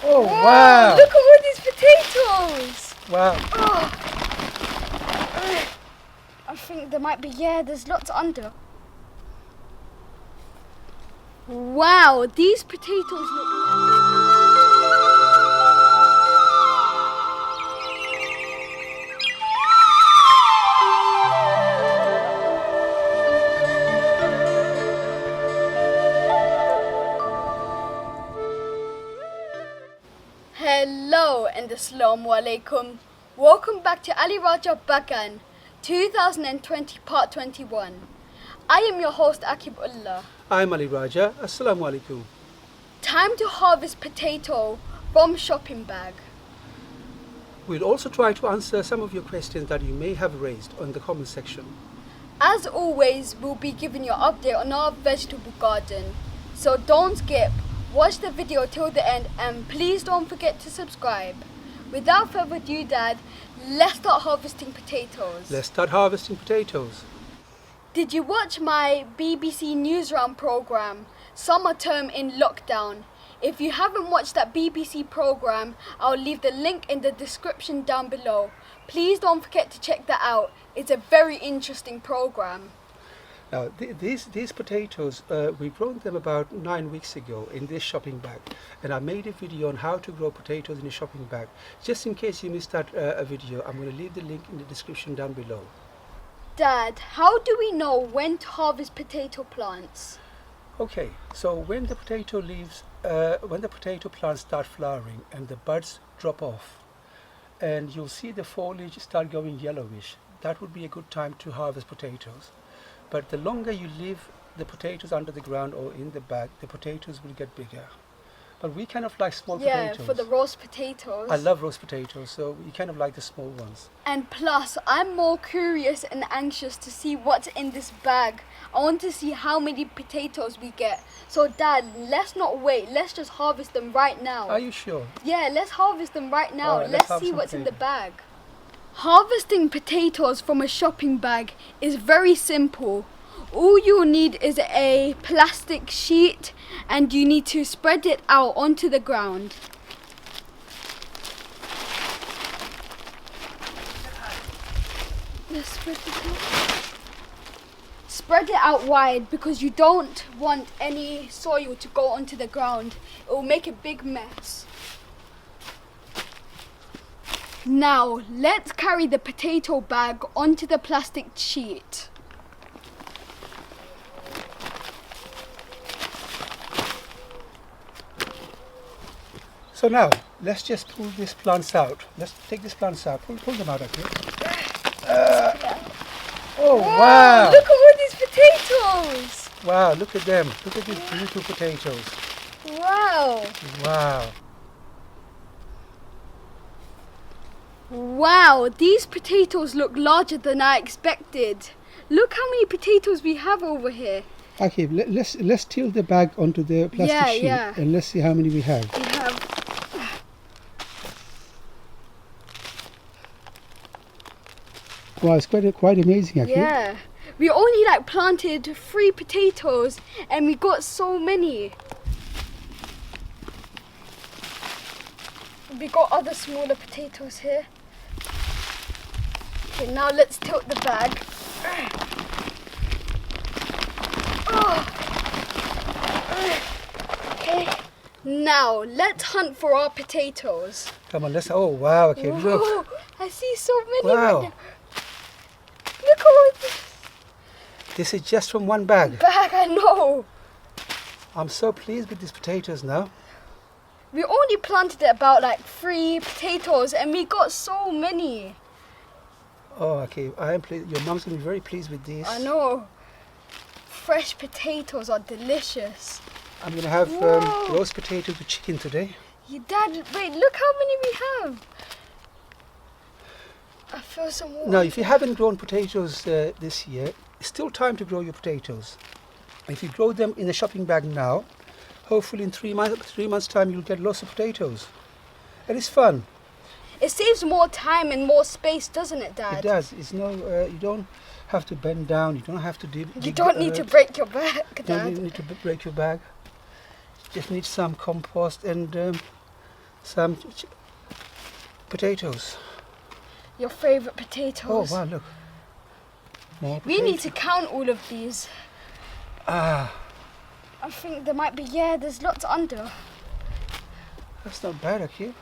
Oh, Whoa, wow. look at all these potatoes. Wow. Oh. I think there might be, there's lots under. Wow, these potatoes look... Hello and Assalamu alaikum. Welcome back to Ali Raja Bagan 2020 part 21. I am your host Akibullah. I'm Ali Raja. Assalamu alaikum. Time to harvest potato from shopping bag. We'll also try to answer some of your questions that you may have raised on the comment section. As always, we'll be giving you an update on our vegetable garden. So don't skip, watch the video till the end and please don't forget to subscribe. Without further ado, Dad, let's start harvesting potatoes. Let's start harvesting potatoes. Did you watch my BBC NEWSROUND programme, Summer Term in Lockdown? If you haven't watched that BBC programme, I'll leave the link in the description down below. Please don't forget to check that out. It's a very interesting programme. Now, these potatoes, we grown them about 9 weeks ago in this shopping bag. And I made a video on how to grow potatoes in a shopping bag. Just in case you missed that video, I'm going to leave the link in the description down below. Dad, how do we know when to harvest potato plants? Okay, so when the potato plants start flowering and the buds drop off, and you'll see the foliage start going yellowish, that would be a good time to harvest potatoes. But the longer you leave the potatoes under the ground or in the bag, the potatoes will get bigger. But we kind of like small potatoes. Yeah, for the roast potatoes. I love roast potatoes, so we kind of like the small ones. And plus, I'm more curious and anxious to see what's in this bag. I want to see how many potatoes we get. So Dad, let's not wait. Let's just harvest them right now. Are you sure? Yeah, let's harvest them right now. All right, let's harvest see some what's in the potatoes. bag. Harvesting potatoes from a shopping bag is very simple. All you'll need is a plastic sheet and you need to spread it out onto the ground. Let's spread it out. Spread it out wide because you don't want any soil to go onto the ground. It will make a big mess. Now, let's carry the potato bag onto the plastic sheet. So now, let's just pull these plants out. Let's take these plants out. Pull them out, okay? Oh, wow! Look at all these potatoes! Wow, look at them. Look at these beautiful potatoes. Wow! Wow. Wow, these potatoes look larger than I expected. Look how many potatoes we have over here. Okay, let's tilt the bag onto the plastic sheet and let's see how many we have. We have... Wow, it's quite amazing actually. Yeah, we only planted 3 potatoes and we got so many. We got other smaller potatoes here. Okay, now let's tilt the bag. Okay, now let's hunt for our potatoes. Come on, oh wow, okay, look. Whoa, I see so many Wow. right now. Look at all this This is just from one bag. bag, I know. I'm so pleased with these potatoes now. We only planted about 3 potatoes and we got so many. Oh, okay, I am pleased. Your mom's going to be very pleased with these. I know. Fresh potatoes are delicious. I'm going to have Whoa. roast potatoes with chicken today. Dad, wait, look how many we have. I feel some water. Now, if you haven't grown potatoes this year, it's still time to grow your potatoes. If you grow them in a shopping bag now, hopefully in 3 months' time you'll get lots of potatoes. And it's fun. It saves more time and more space, doesn't it, Dad? It does. It's no, you don't have to bend down. You don't have to dig. You don't need to break your back, You don't Dad. need to break your bag. Just need some compost and some potatoes. Your favourite potatoes. Oh wow, look. More We need potatoes. to count all of these. Ah, I think there might be, yeah, there's lots under. that's not bad, Akib.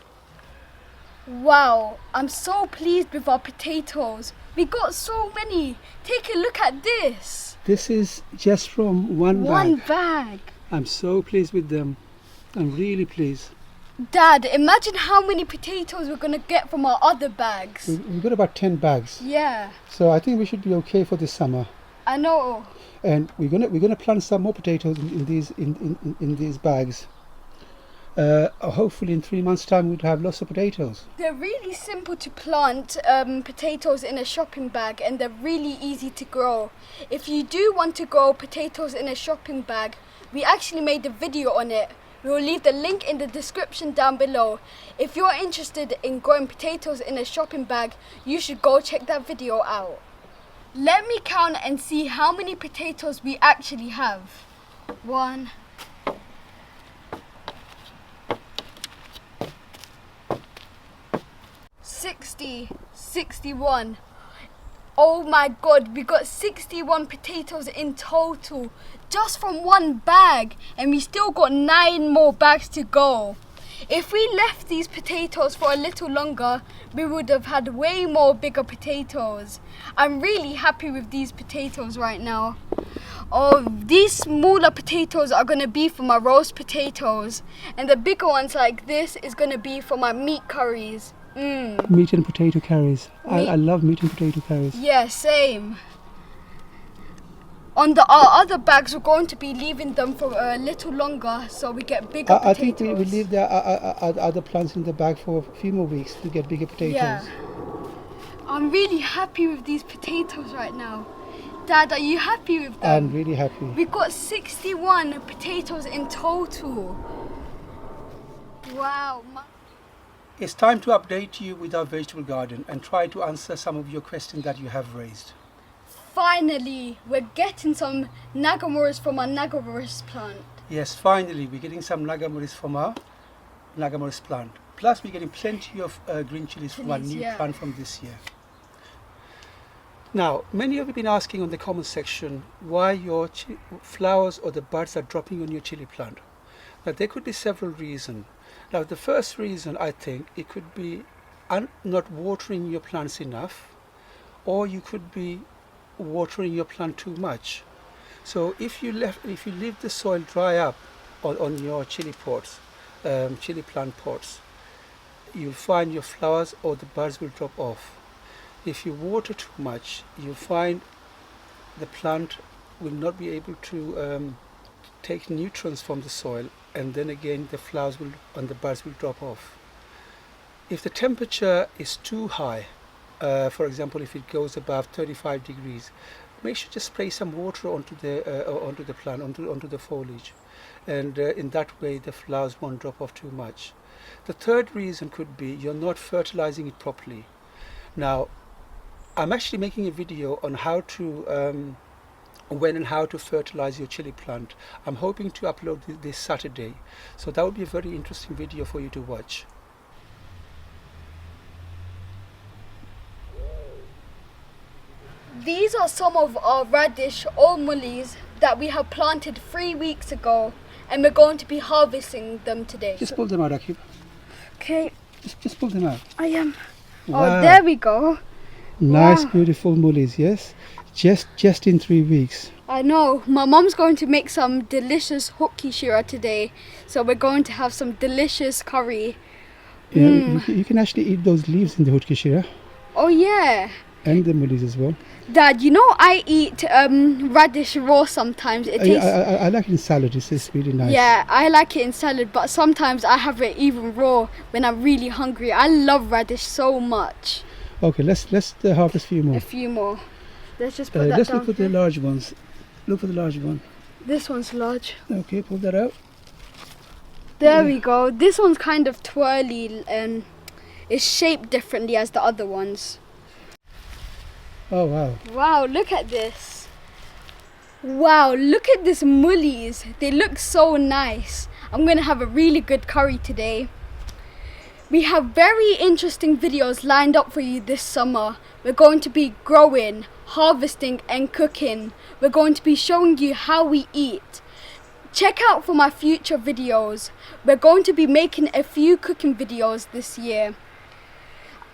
Wow, I'm so pleased with our potatoes. We got so many. Take a look at this. This is just from one bag. Bag. I'm so pleased with them. I'm really pleased. Dad, imagine how many potatoes we're going to get from our other bags. We've got about 10 bags. Yeah, So I think we should be okay for this summer. I know. And we're gonna plant some more potatoes in these bags. Hopefully in 3 months' time we'll have lots of potatoes. They're really simple to plant potatoes in a shopping bag, and they're really easy to grow. If you do want to grow potatoes in a shopping bag, we actually made a video on it. We will leave the link in the description down below. If you're interested in growing potatoes in a shopping bag, you should go check that video out. Let me count and see how many potatoes we actually have. 1, 60, 61. Oh my god, we got 61 potatoes in total, just from one bag, and we still got 9 more bags to go. If we left these potatoes for a little longer, we would have had way more bigger potatoes. I'm really happy with these potatoes right now. Oh, these smaller potatoes are going to be for my roast potatoes, and the bigger ones like this is going to be for my meat curries. Meat and potato curries. I love meat and potato curries. Yeah, same. On our other bags, we're going to be leaving them for a little longer so we get bigger I potatoes. think we leave the other plants in the bag for a few more weeks to get bigger potatoes. Yeah. I'm really happy with these potatoes right now. Dad, are you happy with them? I'm really happy. We've got 61 potatoes in total. Wow. It's time to update you with our vegetable garden and try to answer some of your questions that you have raised. Finally, we're getting some nagamuras from our nagamuras plant. Yes, finally, we're getting some nagamuris from our nagamuris plant. Plus, we're getting plenty of green chilies from our new plant from this year. Now, many of you have been asking on the comment section why your flowers or the buds are dropping on your chili plant. Now, there could be several reasons. Now, the first reason, I think, it could be not watering your plants enough, or you could be watering your plant too much. So if you leave the soil dry up on your chili pots, chili plant pots, you'll find your flowers or the buds will drop off. If you water too much, you'll find the plant will not be able to take nutrients from the soil, and then again the flowers and the buds will drop off. If the temperature is too high, for example, if it goes above 35 degrees, make sure to spray some water onto the plant, onto the foliage, and in that way the flowers won't drop off too much. The third reason could be you're not fertilizing it properly. Now, I'm actually making a video on how to when and how to fertilize your chili plant. I'm hoping to upload this Saturday, so that would be a very interesting video for you to watch. These are some of our radish or mullies that we have planted 3 weeks ago, and we're going to be harvesting them today. Just pull them out, Akib. Okay, Just pull them out. I am. Wow. Oh, there we go. Nice, Wow. beautiful mullies, yes? Just in 3 weeks. I know. My mom's going to make some delicious hoki shira today, so we're going to have some delicious curry. Yeah, you can actually eat those leaves in the hutkishira Oh yeah. and the mullies as well. Dad, you know I eat radish raw sometimes. It tastes. I like it in salad. It's really nice. Yeah, I like it in salad, but sometimes I have it even raw when I'm really hungry. I love radish so much. Okay, let's harvest a few more. A few more. Let's just put that Let's down look for the here. large ones. Look for the large one. This one's large. Okay, pull that out. There we go. This one's kind of twirly and it's shaped differently as the other ones. Oh wow. Wow, look at this. Wow, look at this mullies. They look so nice. I'm going to have a really good curry today. We have very interesting videos lined up for you this summer. We're going to be growing, harvesting and cooking. We're going to be showing you how we eat. Check out for my future videos. We're going to be making a few cooking videos this year.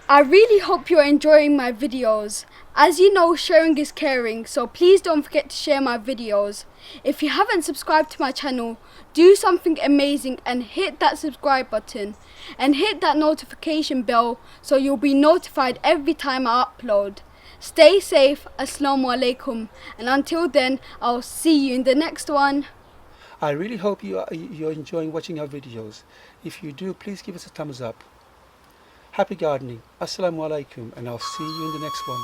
I really hope you're enjoying my videos. As you know, sharing is caring, so please don't forget to share my videos. If you haven't subscribed to my channel, do something amazing and hit that subscribe button and hit that notification bell so you'll be notified every time I upload. Stay safe, Assalamu alaikum, and until then, I'll see you in the next one. I really hope you're enjoying watching our videos. If you do, please give us a thumbs up. Happy gardening. Assalamu alaikum, and I'll see you in the next one.